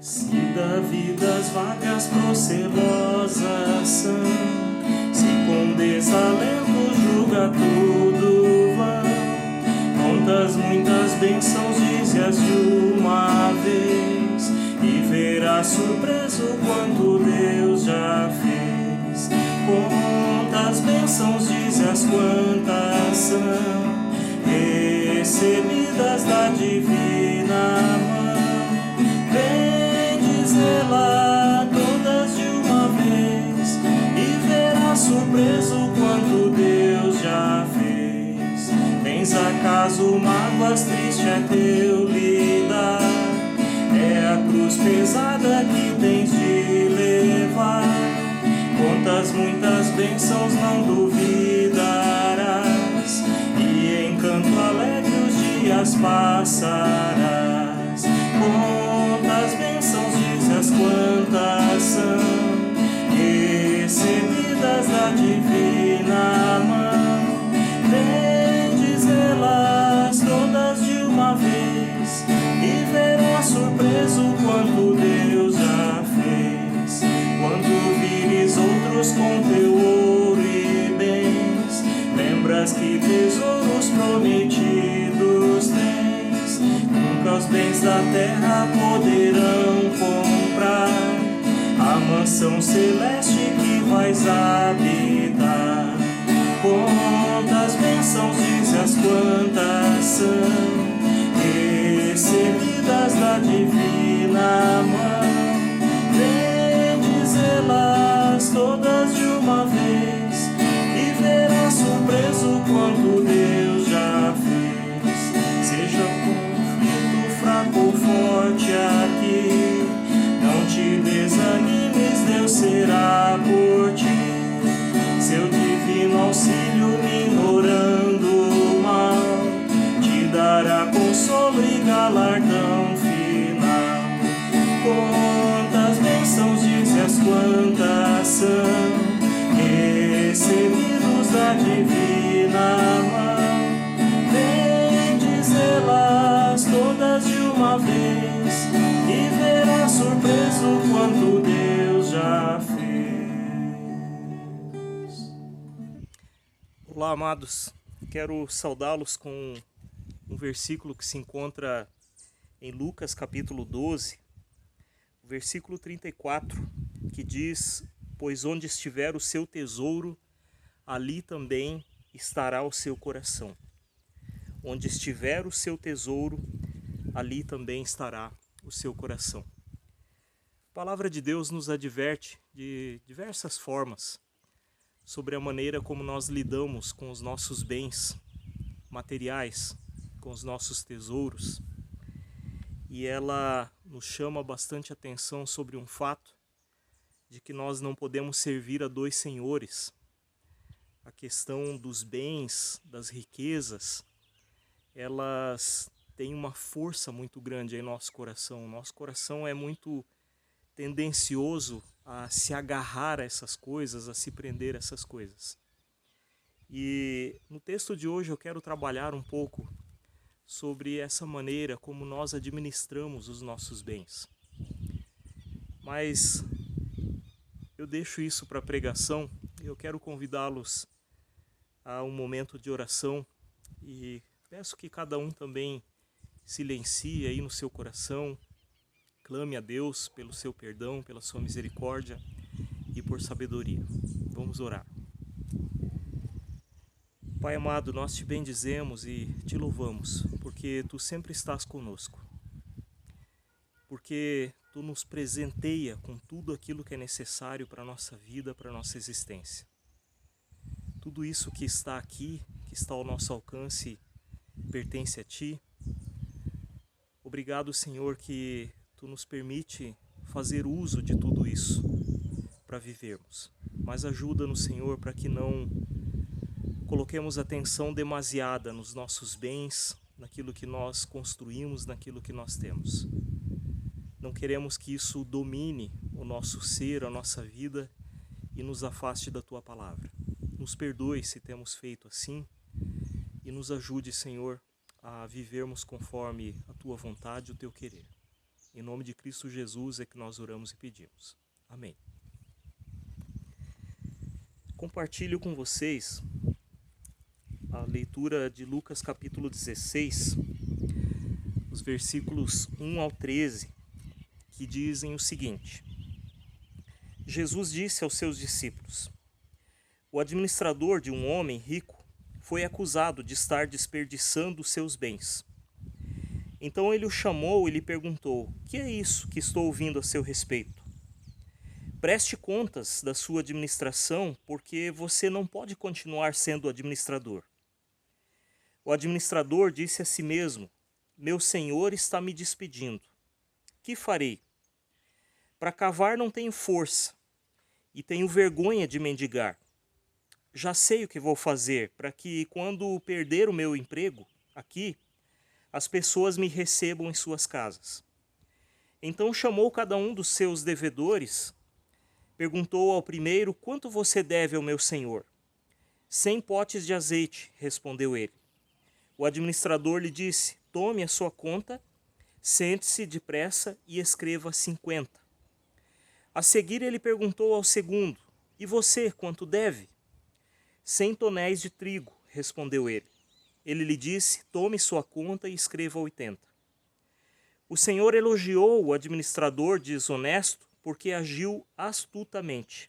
Se da vida as vagas procelosas são, se com desalento julga tudo vão, quantas muitas bênçãos dize-as de uma vez, e verás surpreso quanto Deus já fez. Quantas bênçãos dize-as, quantas são recebidas da divina mão. Vem dizê-la todas de uma vez, e verás surpreso quanto Deus já fez. Tens acaso mágoas, triste é teu lidar, é a cruz pesada que tens de levar. Quantas muitas bênçãos não duvidarás, e em canto alegre os dias passarás. Quantas bênçãos dizes, quantas são recebidas da divina mão. Vem dizê-las todas de uma vez, e verás surpreso quanto Deus já fez. Quando vires outros com teu ouro e bens, lembras que tesouros prometidos tens. Nunca os bens da terra poderão comprar a mansão celeste que vais habitar. Quantas bênçãos dizes, quantas são recebidas da divina mão. Vem dizê-las todas de uma vez, e verás surpreso quanto Deus já fez. Seja o conflito fraco ou forte aqui, não te desanimes, Deus será por ti. Seu divino auxílio minorando o mal, te dará consolo e galardão final. Quantas bênçãos dizes, quantas são recebidos da divina mão. Vem dizê-las todas de uma vez, e verás surpreso quanto Deus já fez. Olá, amados. Quero saudá-los com um versículo que se encontra em Lucas capítulo 12, versículo 34, que diz: pois onde estiver o seu tesouro, ali também estará o seu coração. Onde estiver o seu tesouro, ali também estará o seu coração. A palavra de Deus nos adverte de diversas formas sobre a maneira como nós lidamos com os nossos bens materiais, com os nossos tesouros. E ela nos chama bastante atenção sobre um fato de que nós não podemos servir a dois senhores. A questão dos bens, das riquezas, elas têm uma força muito grande em nosso coração. Nosso coração é muito tendencioso a se agarrar a essas coisas, a se prender a essas coisas. E no texto de hoje eu quero trabalhar um pouco sobre essa maneira como nós administramos os nossos bens. Mas eu deixo isso para a pregação. Eu quero convidá-los a um momento de oração e peço que cada um também silencie aí no seu coração, clame a Deus pelo seu perdão, pela sua misericórdia e por sabedoria. Vamos orar. Pai amado, nós te bendizemos e te louvamos, porque tu sempre estás conosco, porque tu nos presenteia com tudo aquilo que é necessário para a nossa vida, para a nossa existência. Tudo isso que está aqui, que está ao nosso alcance, pertence a ti. Obrigado, Senhor, que tu nos permite fazer uso de tudo isso para vivermos. Mas ajuda-nos, Senhor, para que não coloquemos atenção demasiada nos nossos bens, naquilo que nós construímos, naquilo que nós temos. Não queremos que isso domine o nosso ser, a nossa vida e nos afaste da tua palavra. Nos perdoe se temos feito assim e nos ajude, Senhor, a vivermos conforme a tua vontade e o teu querer. Em nome de Cristo Jesus é que nós oramos e pedimos. Amém. Compartilho com vocês a leitura de Lucas capítulo 16, os versículos 1 ao 13, que dizem o seguinte: Jesus disse aos seus discípulos: o administrador de um homem rico foi acusado de estar desperdiçando seus bens. Então ele o chamou e lhe perguntou: que é isso que estou ouvindo a seu respeito? Preste contas da sua administração, porque você não pode continuar sendo administrador. O administrador disse a si mesmo: meu senhor está me despedindo. Que farei? Para cavar não tenho força, e tenho vergonha de mendigar. Já sei o que vou fazer para que, quando perder o meu emprego aqui, as pessoas me recebam em suas casas. Então chamou cada um dos seus devedores, perguntou ao primeiro: quanto você deve ao meu senhor? 100 potes de azeite, respondeu ele. O administrador lhe disse: tome a sua conta, sente-se depressa e escreva 50. A seguir ele perguntou ao segundo: e você, quanto deve? 100 tonéis de trigo, respondeu ele. Ele lhe disse: tome sua conta e escreva 80. O Senhor elogiou o administrador desonesto porque agiu astutamente.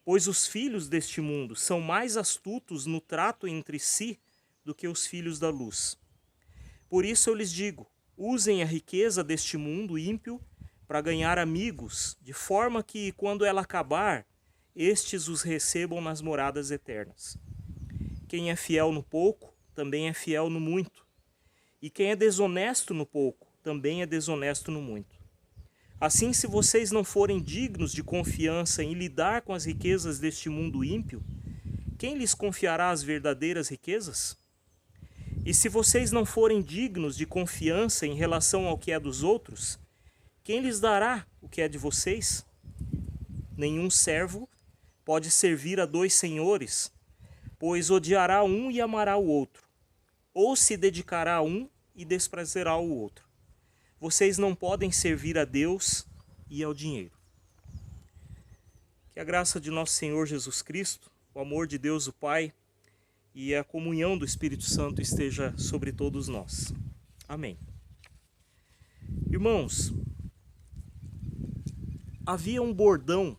Pois os filhos deste mundo são mais astutos no trato entre si do que os filhos da luz. Por isso eu lhes digo: usem a riqueza deste mundo ímpio para ganhar amigos, de forma que, quando ela acabar, estes os recebam nas moradas eternas. Quem é fiel no pouco, também é fiel no muito. E quem é desonesto no pouco, também é desonesto no muito. Assim, se vocês não forem dignos de confiança em lidar com as riquezas deste mundo ímpio, quem lhes confiará as verdadeiras riquezas? E se vocês não forem dignos de confiança em relação ao que é dos outros, quem lhes dará o que é de vocês? Nenhum servo pode servir a 2 senhores, pois odiará um e amará o outro, ou se dedicará a um e desprezará o outro. Vocês não podem servir a Deus e ao dinheiro. Que a graça de nosso Senhor Jesus Cristo, o amor de Deus o Pai e a comunhão do Espírito Santo esteja sobre todos nós. Amém. Irmãos, havia um bordão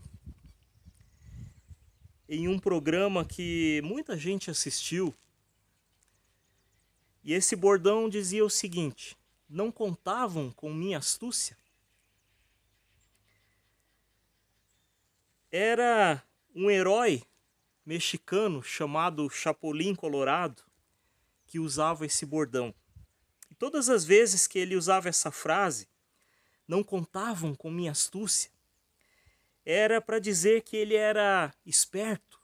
em um programa que muita gente assistiu, e esse bordão dizia o seguinte: não contavam com minha astúcia? Era um herói mexicano chamado Chapulín Colorado que usava esse bordão. E todas as vezes que ele usava essa frase, não contavam com minha astúcia, era para dizer que ele era esperto,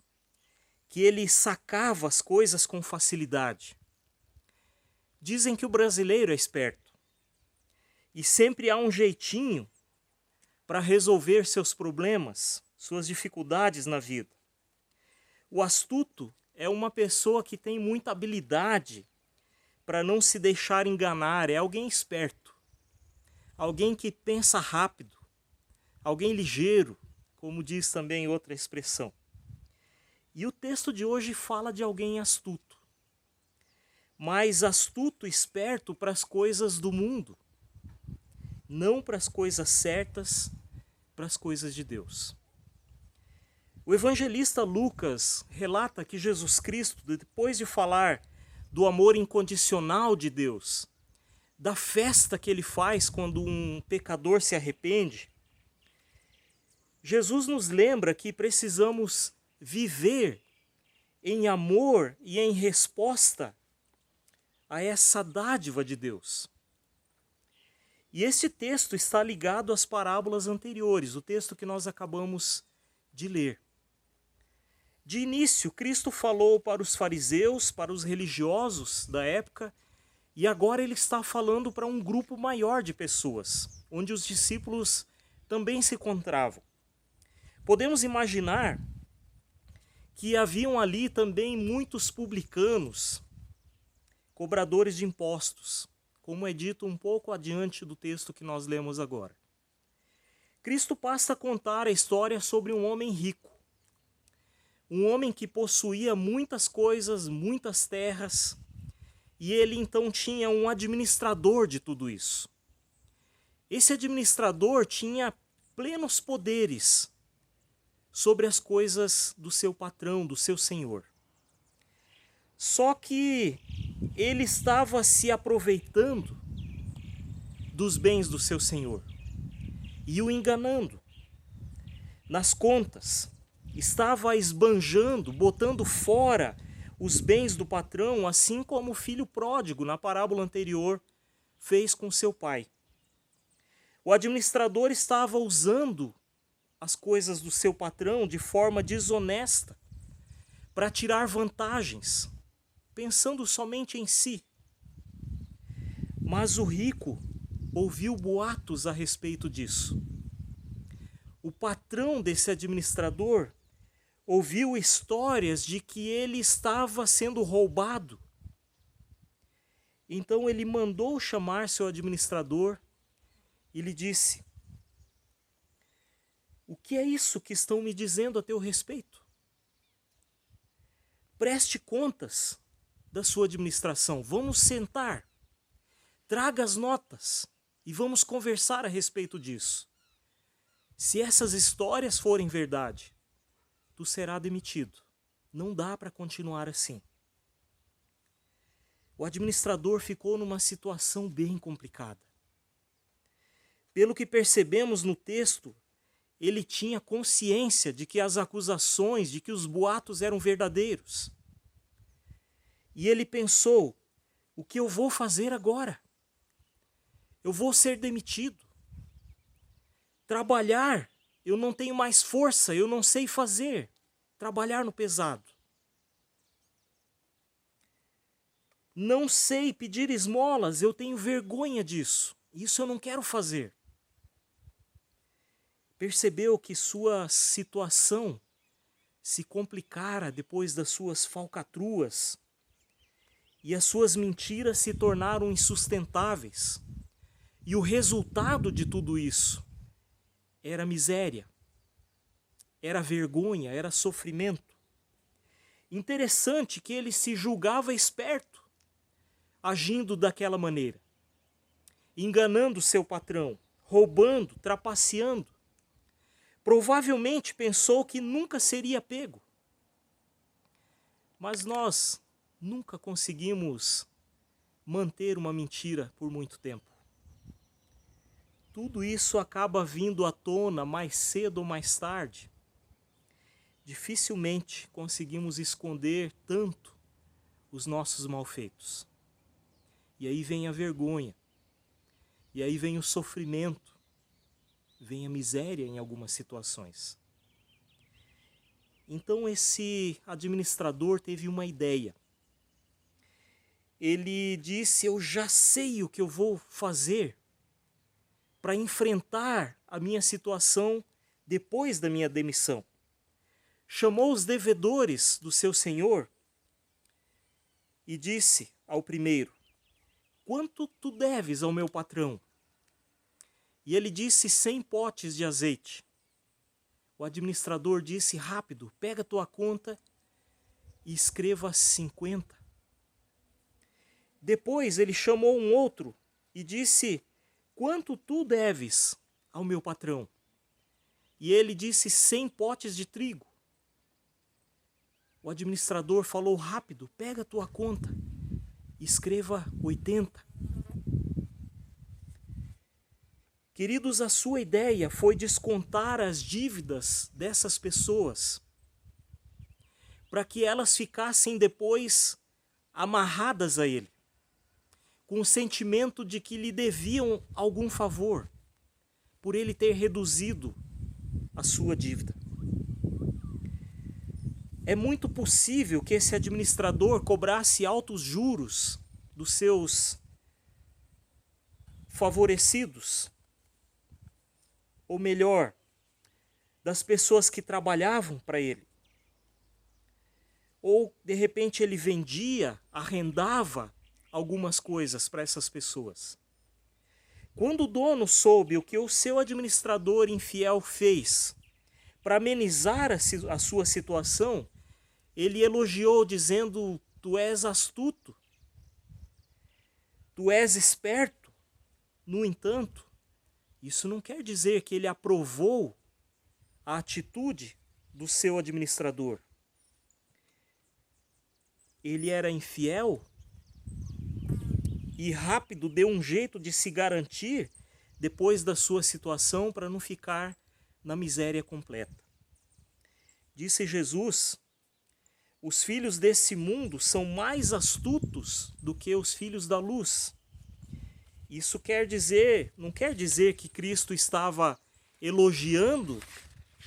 que ele sacava as coisas com facilidade. Dizem que o brasileiro é esperto, e sempre há um jeitinho para resolver seus problemas, suas dificuldades na vida. O astuto é uma pessoa que tem muita habilidade para não se deixar enganar, é alguém esperto, alguém que pensa rápido, alguém ligeiro, como diz também outra expressão. E o texto de hoje fala de alguém astuto, mas astuto, esperto para as coisas do mundo, não para as coisas certas, para as coisas de Deus. O evangelista Lucas relata que Jesus Cristo, depois de falar do amor incondicional de Deus, da festa que ele faz quando um pecador se arrepende, Jesus nos lembra que precisamos viver em amor e em resposta a essa dádiva de Deus. E esse texto está ligado às parábolas anteriores, o texto que nós acabamos de ler. De início, Cristo falou para os fariseus, para os religiosos da época, e agora ele está falando para um grupo maior de pessoas, onde os discípulos também se encontravam. Podemos imaginar que haviam ali também muitos publicanos, cobradores de impostos, como é dito um pouco adiante do texto que nós lemos agora. Cristo passa a contar a história sobre um homem rico. Um homem que possuía muitas coisas, muitas terras, e ele então tinha um administrador de tudo isso. Esse administrador tinha plenos poderes sobre as coisas do seu patrão, do seu senhor. Só que ele estava se aproveitando dos bens do seu senhor e o enganando. Nas contas, estava esbanjando, botando fora os bens do patrão, assim como o filho pródigo, na parábola anterior, fez com seu pai. O administrador estava usando as coisas do seu patrão de forma desonesta para tirar vantagens, pensando somente em si. Mas o rico ouviu boatos a respeito disso. O patrão desse administrador ouviu histórias de que ele estava sendo roubado. Então ele mandou chamar seu administrador e lhe disse: o que é isso que estão me dizendo a teu respeito? Preste contas da sua administração. Vamos sentar, traga as notas e vamos conversar a respeito disso. Se essas histórias forem verdade, tu serás demitido. Não dá para continuar assim. O administrador ficou numa situação bem complicada. Pelo que percebemos no texto, ele tinha consciência de que as acusações, de que os boatos eram verdadeiros. E ele pensou: o que eu vou fazer agora? Eu vou ser demitido. Trabalhar, eu não tenho mais força, eu não sei fazer. Trabalhar no pesado. Não sei pedir esmolas, eu tenho vergonha disso. Isso eu não quero fazer. Percebeu que sua situação se complicara depois das suas falcatruas e as suas mentiras se tornaram insustentáveis. E o resultado de tudo isso era miséria, era vergonha, era sofrimento. Interessante que ele se julgava esperto, agindo daquela maneira, enganando seu patrão, roubando, trapaceando. Provavelmente pensou que nunca seria pego. Mas nós nunca conseguimos manter uma mentira por muito tempo. Tudo isso acaba vindo à tona mais cedo ou mais tarde. Dificilmente conseguimos esconder tanto os nossos malfeitos. E aí vem a vergonha, e aí vem o sofrimento, vem a miséria em algumas situações. Então esse administrador teve uma ideia. Ele disse: eu já sei o que eu vou fazer para enfrentar a minha situação depois da minha demissão. Chamou os devedores do seu senhor e disse ao primeiro: quanto tu deves ao meu patrão? E ele disse: 100 potes de azeite. O administrador disse: rápido, pega tua conta e escreva 50. Depois ele chamou um outro e disse: quanto tu deves ao meu patrão? E ele disse: 100 potes de trigo. O administrador falou: rápido, pega tua conta e escreva 80. Queridos, a sua ideia foi descontar as dívidas dessas pessoas, para que elas ficassem depois amarradas a ele, com o sentimento de que lhe deviam algum favor, por ele ter reduzido a sua dívida. É muito possível que esse administrador cobrasse altos juros dos seus favorecidos, ou melhor, das pessoas que trabalhavam para ele. Ou, de repente, ele vendia, arrendava algumas coisas para essas pessoas. Quando o dono soube o que o seu administrador infiel fez para amenizar a sua situação, ele elogiou dizendo: tu és astuto, tu és esperto. No entanto, isso não quer dizer que ele aprovou a atitude do seu administrador. Ele era infiel e rápido deu um jeito de se garantir depois da sua situação para não ficar na miséria completa. Disse Jesus: os filhos desse mundo são mais astutos do que os filhos da luz. Isso não quer dizer que Cristo estava elogiando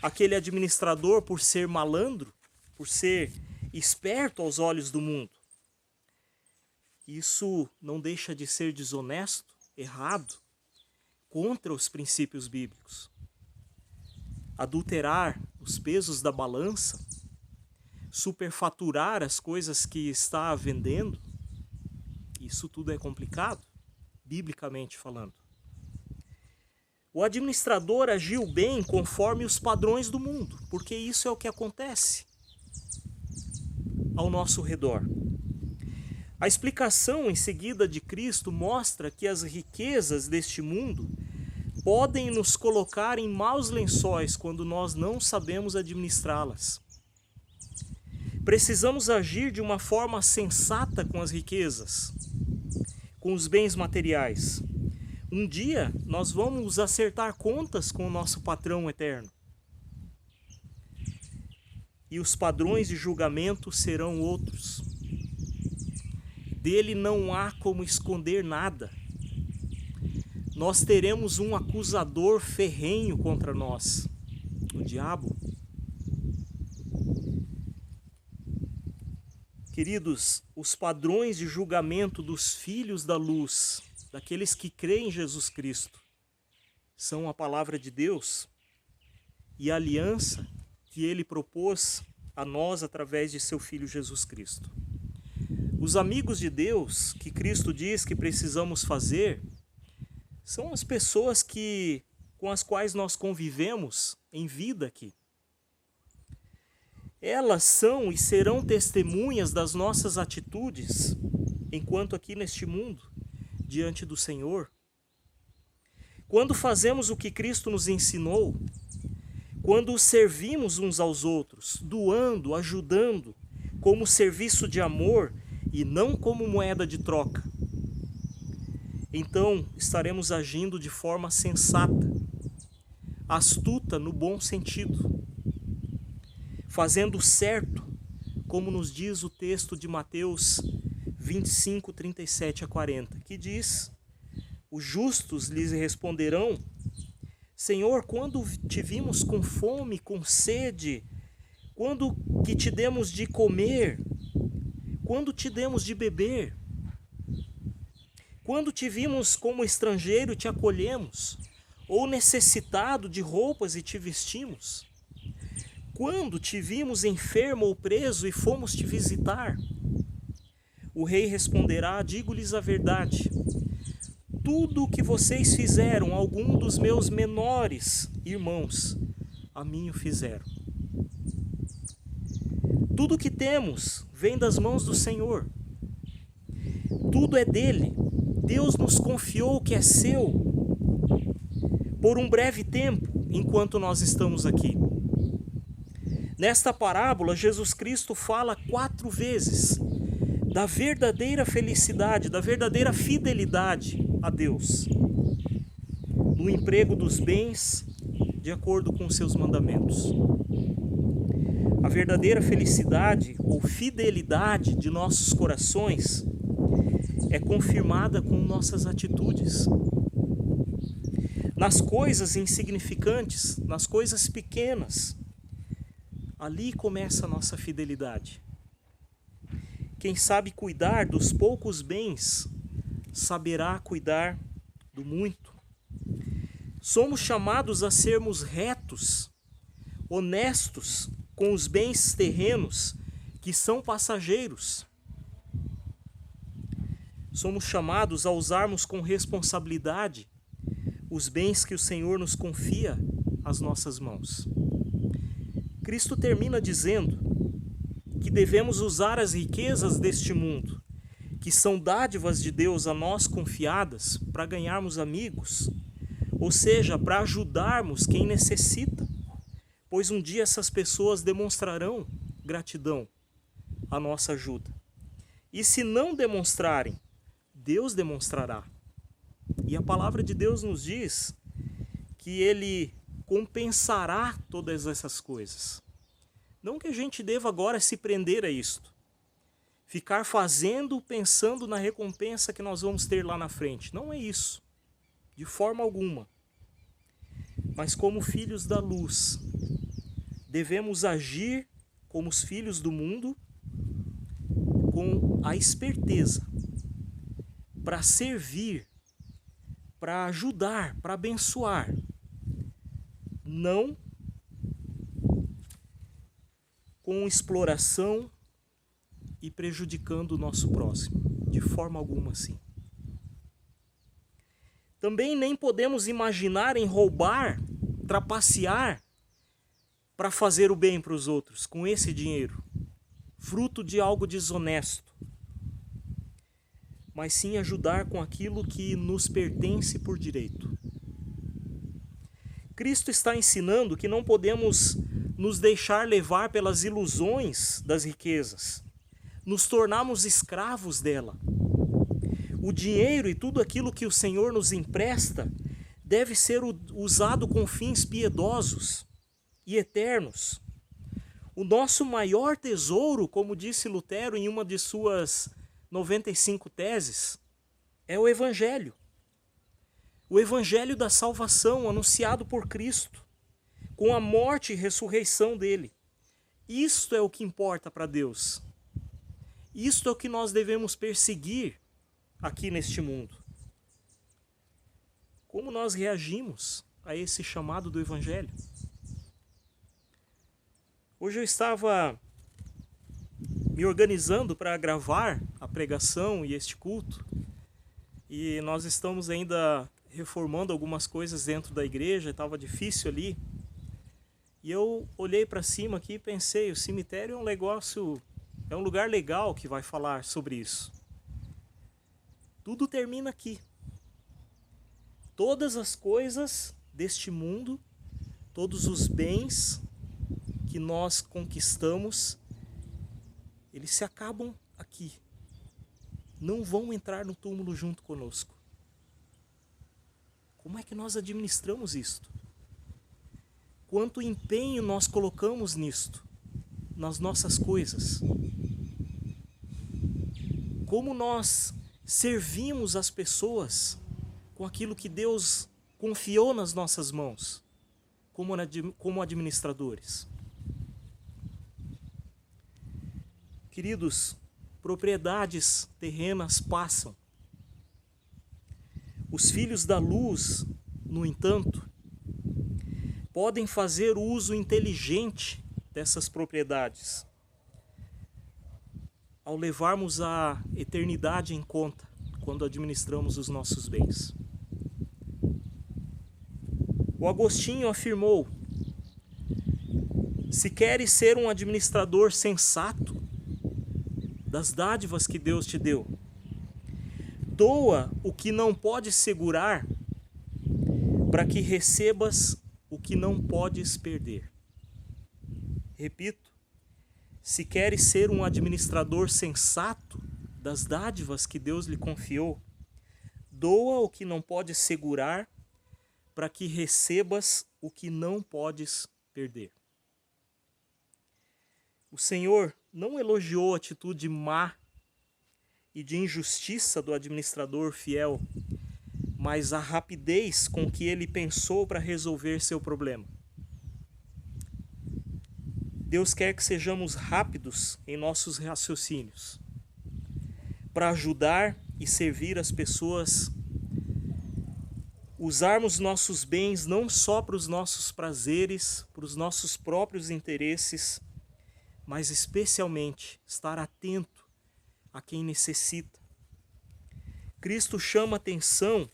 aquele administrador por ser malandro, por ser esperto aos olhos do mundo. Isso não deixa de ser desonesto, errado, contra os princípios bíblicos. Adulterar os pesos da balança, superfaturar as coisas que está vendendo, isso tudo é complicado, biblicamente falando. O administrador agiu bem conforme os padrões do mundo, porque isso é o que acontece ao nosso redor. A explicação em seguida de Cristo mostra que as riquezas deste mundo podem nos colocar em maus lençóis quando nós não sabemos administrá-las. Precisamos agir de uma forma sensata com as riquezas, com os bens materiais. Um dia nós vamos acertar contas com o nosso patrão eterno. E os padrões de julgamento serão outros. Dele não há como esconder nada. Nós teremos um acusador ferrenho contra nós, o diabo. Queridos, os padrões de julgamento dos filhos da luz, daqueles que creem em Jesus Cristo, são a palavra de Deus e a aliança que ele propôs a nós através de seu Filho Jesus Cristo. Os amigos de Deus que Cristo diz que precisamos fazer são as pessoas com as quais nós convivemos em vida aqui. Elas são e serão testemunhas das nossas atitudes enquanto aqui neste mundo, diante do Senhor. Quando fazemos o que Cristo nos ensinou, quando servimos uns aos outros, doando, ajudando, como serviço de amor e não como moeda de troca, então estaremos agindo de forma sensata, astuta no bom sentido, fazendo certo, como nos diz o texto de Mateus 25, 37 a 40, que diz: os justos lhes responderão: Senhor, quando te vimos com fome, com sede, quando que te demos de comer, quando te demos de beber, quando te vimos como estrangeiro e te acolhemos, ou necessitado de roupas e te vestimos, quando te vimos enfermo ou preso e fomos te visitar? O rei responderá: digo-lhes a verdade, tudo o que vocês fizeram a algum dos meus menores irmãos, a mim o fizeram. Tudo o que temos vem das mãos do Senhor. Tudo é dele. Deus nos confiou o que é seu por um breve tempo, enquanto nós estamos aqui. Nesta parábola, Jesus Cristo fala 4 vezes da verdadeira felicidade, da verdadeira fidelidade a Deus, no emprego dos bens de acordo com os seus mandamentos. A verdadeira felicidade ou fidelidade de nossos corações é confirmada com nossas atitudes. Nas coisas insignificantes, nas coisas pequenas, ali começa a nossa fidelidade. Quem sabe cuidar dos poucos bens, saberá cuidar do muito. Somos chamados a sermos retos, honestos com os bens terrenos que são passageiros. somos chamados a usarmos com responsabilidade os bens que o Senhor nos confia às nossas mãos. Cristo termina dizendo que devemos usar as riquezas deste mundo, que são dádivas de Deus a nós confiadas, para ganharmos amigos, ou seja, para ajudarmos quem necessita, pois um dia essas pessoas demonstrarão gratidão à nossa ajuda. E se não demonstrarem, Deus demonstrará. E a palavra de Deus nos diz que Ele compensará todas essas coisas. Não que a gente deva agora se prender a isto, ficar fazendo, pensando na recompensa que nós vamos ter lá na frente. Não é isso, de forma alguma. Mas como filhos da luz, devemos agir como os filhos do mundo, com a esperteza, para servir, para ajudar, para abençoar, não com exploração e prejudicando o nosso próximo, de forma alguma assim. Também nem podemos imaginar em roubar, trapacear, para fazer o bem para os outros com esse dinheiro, fruto de algo desonesto, mas sim ajudar com aquilo que nos pertence por direito. Cristo está ensinando que não podemos nos deixar levar pelas ilusões das riquezas, nos tornarmos escravos dela. O dinheiro e tudo aquilo que o Senhor nos empresta deve ser usado com fins piedosos e eternos. O nosso maior tesouro, como disse Lutero em uma de suas 95 teses, é o Evangelho. O Evangelho da salvação anunciado por Cristo, com a morte e ressurreição dele. Isto é o que importa para Deus. Isto é o que nós devemos perseguir aqui neste mundo. Como nós reagimos a esse chamado do Evangelho? Hoje eu estava me organizando para gravar a pregação e este culto, e nós estamos ainda reformando algumas coisas dentro da igreja, estava difícil ali. E eu olhei para cima aqui e pensei, o cemitério é um negócio, é um lugar legal que vai falar sobre isso. Tudo termina aqui. Todas as coisas deste mundo, todos os bens que nós conquistamos, eles se acabam aqui. Não vão entrar no túmulo junto conosco. Como é que nós administramos isto? Quanto empenho nós colocamos nisto, nas nossas coisas? Como nós servimos as pessoas com aquilo que Deus confiou nas nossas mãos, como administradores? Queridos, propriedades terrenas passam. Os filhos da luz, no entanto, podem fazer uso inteligente dessas propriedades, ao levarmos a eternidade em conta, quando administramos os nossos bens. O Agostinho afirmou: se queres ser um administrador sensato das dádivas que Deus te deu, doa o que não podes segurar, para que recebas o que não podes perder. Repito, se queres ser um administrador sensato das dádivas que Deus lhe confiou, doa o que não podes segurar, para que recebas o que não podes perder. O Senhor não elogiou a atitude má e de injustiça do administrador fiel, mas a rapidez com que ele pensou para resolver seu problema. Deus quer que sejamos rápidos em nossos raciocínios, para ajudar e servir as pessoas, usarmos nossos bens não só para os nossos prazeres, para os nossos próprios interesses, mas especialmente estar atento a quem necessita. Cristo chama atenção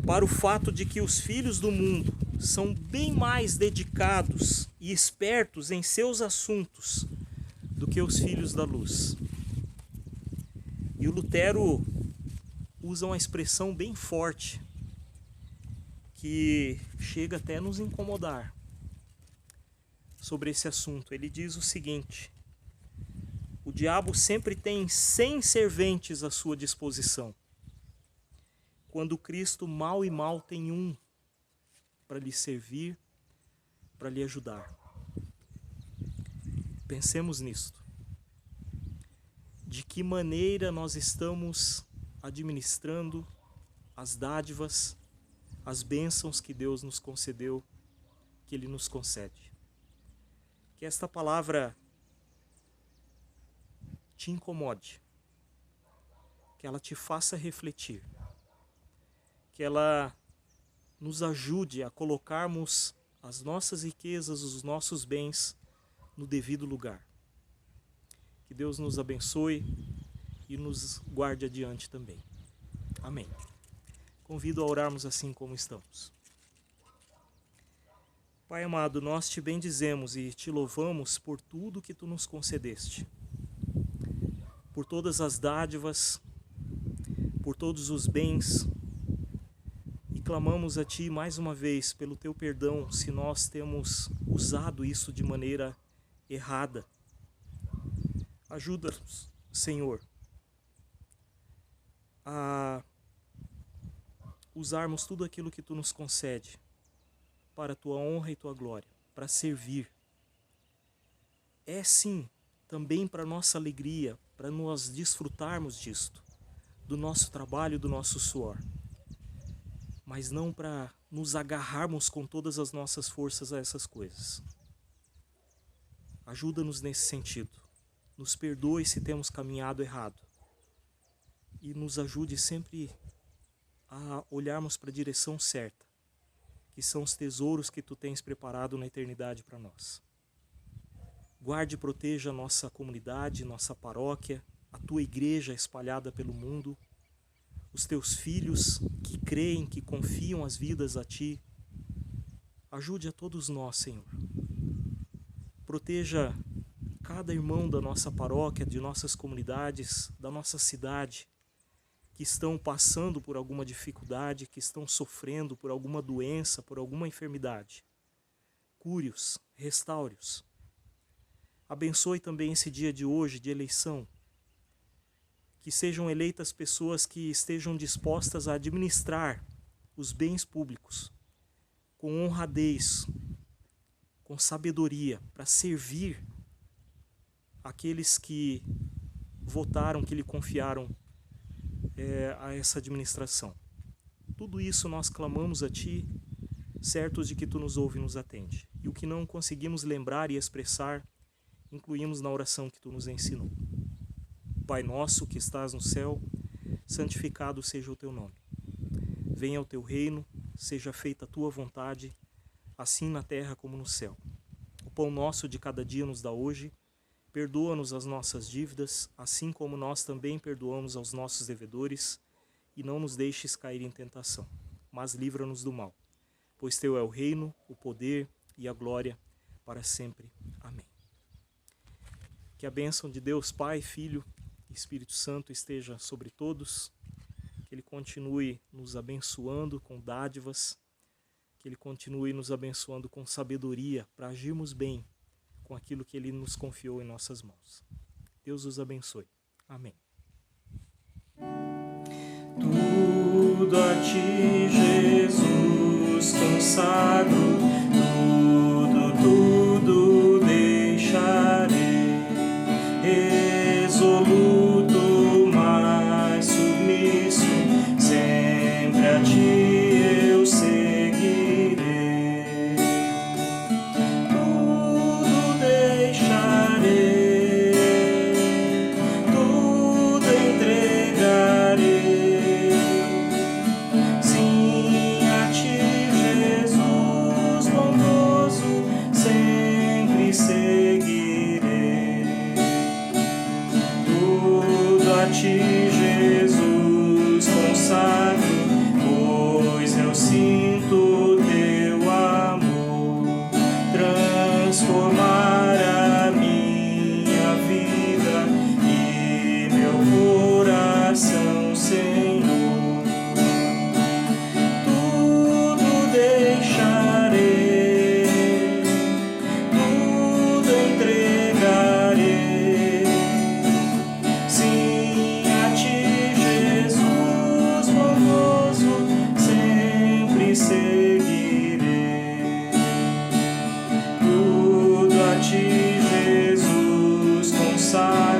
para o fato de que os filhos do mundo são bem mais dedicados e espertos em seus assuntos do que os filhos da luz. E o Lutero usa uma expressão bem forte que chega até a nos incomodar sobre esse assunto. Ele diz o seguinte: o diabo sempre tem 100 serventes à sua disposição, quando Cristo mal e mal tem um para lhe servir, para lhe ajudar. Pensemos nisto. De que maneira nós estamos administrando as dádivas, as bênçãos que Deus nos concedeu, que Ele nos concede. Que esta palavra te incomode, que ela te faça refletir, que ela nos ajude a colocarmos as nossas riquezas, os nossos bens no devido lugar. Que Deus nos abençoe e nos guarde adiante também. Amém. Convido a orarmos assim como estamos. Pai amado, nós te bendizemos e te louvamos por tudo que tu nos concedeste, por todas as dádivas, por todos os bens, e clamamos a ti mais uma vez pelo teu perdão se nós temos usado isso de maneira errada. Ajuda-nos, Senhor, a usarmos tudo aquilo que tu nos concede para a tua honra e tua glória, para servir. É sim, também para nossa alegria, para nós desfrutarmos disto, do nosso trabalho, do nosso suor, mas não para nos agarrarmos com todas as nossas forças a essas coisas. Ajuda-nos nesse sentido. Nos perdoe se temos caminhado errado. E nos ajude sempre a olharmos para a direção certa, que são os tesouros que tu tens preparado na eternidade para nós. Guarde e proteja a nossa comunidade, nossa paróquia, a tua igreja espalhada pelo mundo, os teus filhos que creem, que confiam as vidas a ti. Ajude a todos nós, Senhor. Proteja cada irmão da nossa paróquia, de nossas comunidades, da nossa cidade, que estão passando por alguma dificuldade, que estão sofrendo por alguma doença, por alguma enfermidade. Cure-os, restaure-os. Abençoe também esse dia de hoje, de eleição. Que sejam eleitas pessoas que estejam dispostas a administrar os bens públicos com honradez, com sabedoria, para servir aqueles que votaram, que lhe confiaram a essa administração. Tudo isso nós clamamos a ti, certos de que tu nos ouve e nos atende. E o que não conseguimos lembrar e expressar, incluímos na oração que tu nos ensinou. Pai nosso que estás no céu, santificado seja o teu nome. Venha o teu reino, seja feita a tua vontade, assim na terra como no céu. O pão nosso de cada dia nos dá hoje. Perdoa-nos as nossas dívidas, assim como nós também perdoamos aos nossos devedores, e não nos deixes cair em tentação, mas livra-nos do mal. Pois teu é o reino, o poder e a glória para sempre. Amém. Que a bênção de Deus Pai, Filho e Espírito Santo esteja sobre todos, que Ele continue nos abençoando com dádivas, que Ele continue nos abençoando com sabedoria para agirmos bem com aquilo que Ele nos confiou em nossas mãos. Deus os abençoe. Amém. Tudo a ti, Jesus, consagro, tudo deixarei, resoluto, mas submisso, sempre a ti eu seguirei. Tudo deixarei, tudo entregarei. Sim, a ti, Jesus bondoso, sempre seguirei. Tudo a ti, Jesus. Jesus, consagro, pois eu sinto teu amor transformar a minha vida e meu coração, Senhor. Tudo deixarei, tudo entregarei. Sim, a ti, Jesus bondoso, sempre seguirei. Tudo a ti, Jesus, consagro.